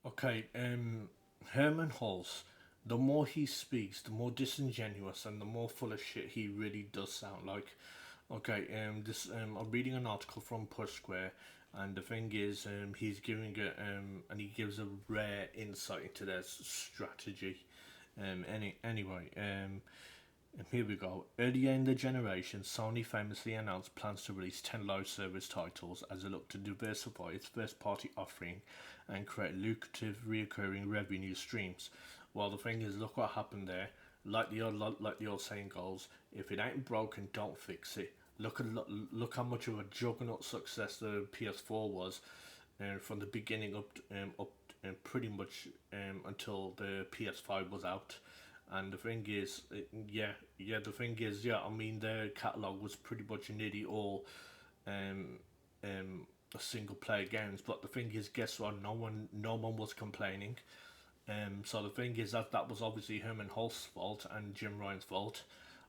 Okay, Hermen Hulst, the more he speaks, the more disingenuous and the more full of shit he really does sound like. Okay, I'm reading an article from Push Square, and the thing is, he's giving it, and he gives a rare insight into their strategy. Here we go. Earlier in the generation, Sony famously announced plans to release 10 live service titles as a look to diversify its first party offering and create lucrative recurring revenue streams. Well, the thing is, look what happened there. Like the old saying goes, if it ain't broken, don't fix it. Look how much of a juggernaut success the PS4 was, from the beginning up pretty much until the PS5 was out. And the thing is, the thing is, I mean, their catalog was pretty much nearly all um, single player games. But the thing is, guess what? No one was complaining. So the thing is that was obviously Herman Holst's fault and Jim Ryan's fault.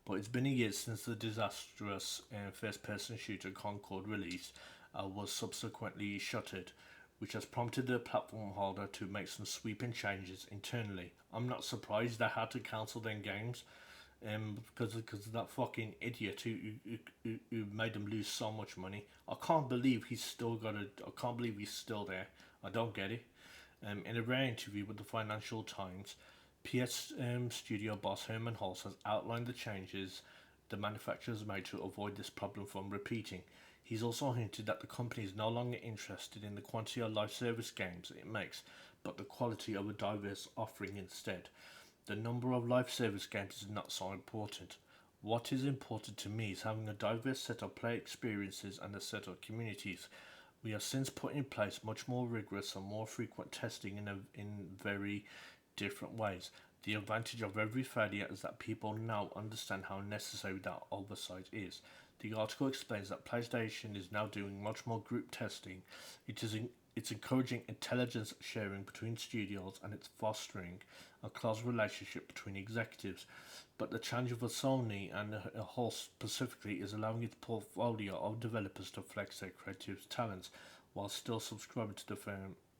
But it's been a year since the disastrous first-person shooter Concord release was subsequently shuttered, which has prompted the platform holder to make some sweeping changes internally. I'm not surprised they had to cancel their games, because of that fucking idiot who made them lose so much money. I can't believe he's still got a. I can't believe he's still there. I don't get it. In a rare interview with the Financial Times, PS studio boss Herman Hulst has outlined the changes the manufacturers made to avoid this problem from repeating. He's also hinted that the company is no longer interested in the quantity of live service games it makes, but the quality of a diverse offering instead. The number of live service games is not so important. What is important to me is having a diverse set of play experiences and a set of communities. We have since put in place much more rigorous and more frequent testing in very different ways. The advantage of every failure is that people now understand how necessary that oversight is. The article explains that PlayStation is now doing much more group testing. It's encouraging intelligence sharing between studios and it's fostering a close relationship between executives. But the challenge for Sony and Hulse specifically is allowing its portfolio of developers to flex their creative talents while still subscribing to the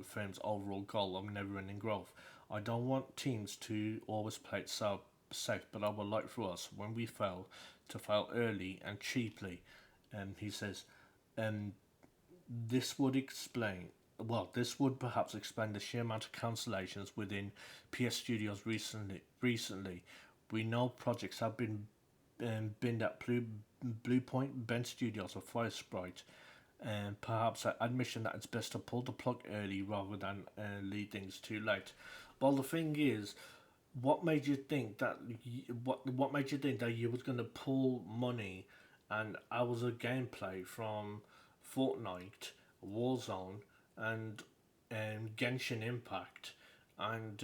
firm's overall goal of never-ending growth. I don't want teams to always play it safe, but I would like for us, when we fail, to fail early and cheaply. He says, um, this would explain. Well, this would perhaps explain the sheer amount of cancellations within PS Studios recently, we know projects have been binned at Bluepoint, Bend Studios, or Firesprite, and perhaps an admission that it's best to pull the plug early rather than leave things too late. Well, the thing is, what made you think that what made you think that you was gonna pull money and hours of gameplay from Fortnite, Warzone, and Genshin Impact, and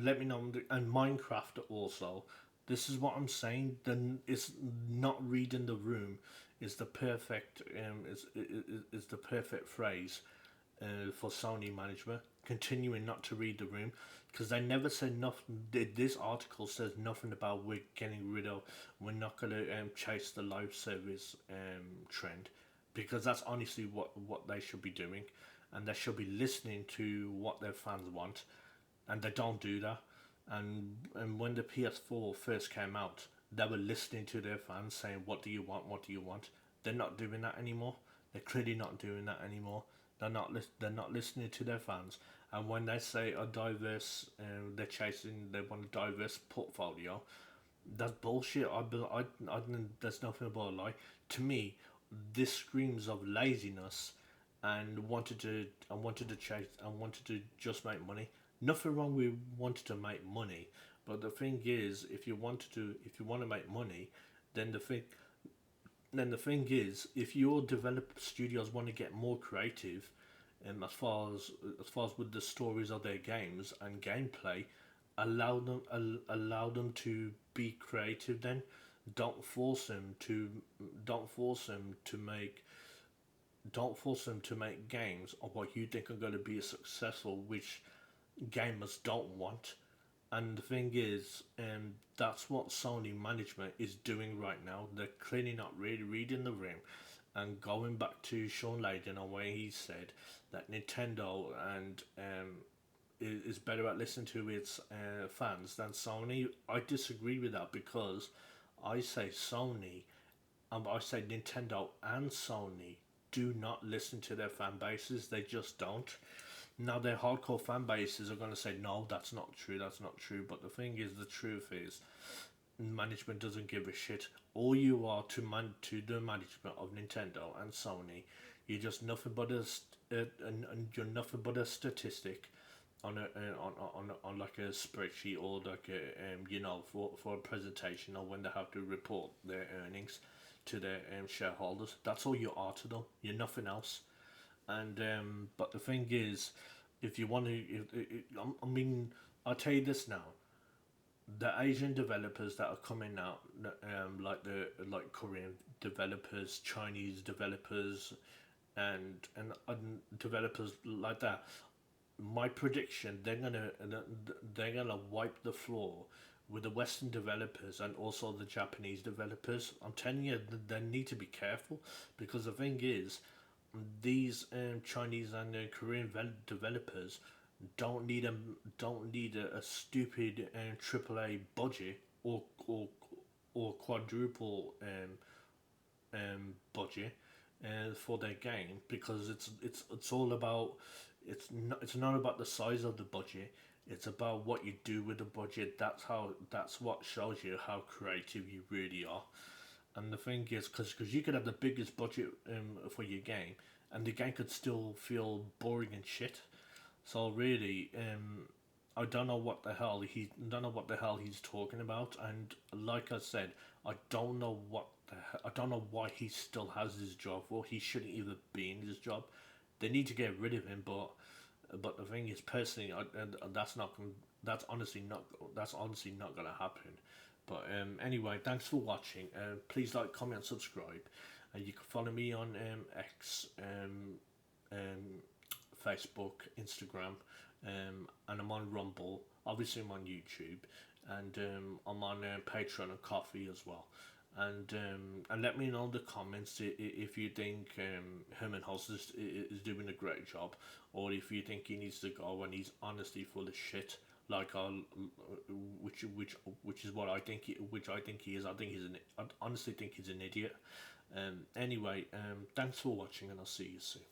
let me know, and Minecraft also. This is what I'm saying. Then it's not reading the room is the perfect is the perfect phrase for Sony management. Continuing not to read the room because they never said nothing. This article says nothing about we're getting rid of. We're not gonna chase the live service trend because that's honestly what they should be doing, and they should be listening to what their fans want, and they don't do that. And when the PS4 first came out, they were listening to their fans saying, "What do you want? What do you want?" They're not doing that anymore. They're clearly not doing that anymore. They're not listening to their fans. And when they say a diverse, they want a diverse portfolio. That's bullshit. There's nothing about a lie. To me, this screams of laziness and wanted to chase and wanted to just make money. Nothing wrong with wanting to make money, but the thing is, if you want to make money, then the thing is, if your developer studios want to get more creative, as far as with the stories of their games and gameplay, allow them to be creative. Then don't force them to don't force them to make don't force them to make games of what you think are going to be successful, which gamers don't want. And the thing is, that's what Sony management is doing right now. They're clearly not really reading the room. And going back to Sean Layden on where he said that Nintendo and is better at listening to its fans than Sony, I disagree with that because I say Sony, I say Nintendo and Sony do not listen to their fan bases. They just don't. Now their hardcore fan bases are going to say no, that's not true, that's not true. But the thing is, the truth is, management doesn't give a shit. All you are to the management of Nintendo and Sony, you're just nothing but and you're nothing but a statistic on a on like a spreadsheet, or like a for a presentation, or when they have to report their earnings to their shareholders. That's all you are to them. You're nothing else. And but the thing is, if you want to, I mean, I'll tell you this now: the Asian developers that are coming out, like Korean developers, Chinese developers, and developers like that. My prediction, they're gonna wipe the floor with the Western developers and also the Japanese developers. I'm telling you, they need to be careful, because the thing is, these Chinese and Korean developers don't need a stupid AAA budget, or quadruple budget for their game, because it's all about, it's not about the size of the budget. It's about what you do with the budget. That's what shows you how creative you really are. And the thing is, because you could have the biggest budget for your game, and the game could still feel boring and shit. So really, I don't know what the hell he's talking about. And like I said, I don't know why he still has his job. Well, he shouldn't even be in his job. They need to get rid of him. But the thing is, personally, that's honestly not gonna happen. But anyway, thanks for watching. Please like, comment, subscribe. And you can follow me on X, Facebook, Instagram, and I'm on Rumble. Obviously, I'm on YouTube, and I'm on Patreon and Coffee as well. And let me know in the comments if you think Hermen Hulst is doing a great job, or if you think he needs to go and he's honestly full of shit. Like which is what I think. Which I think he is. I honestly think he's an idiot. Anyway, thanks for watching, and I'll see you soon.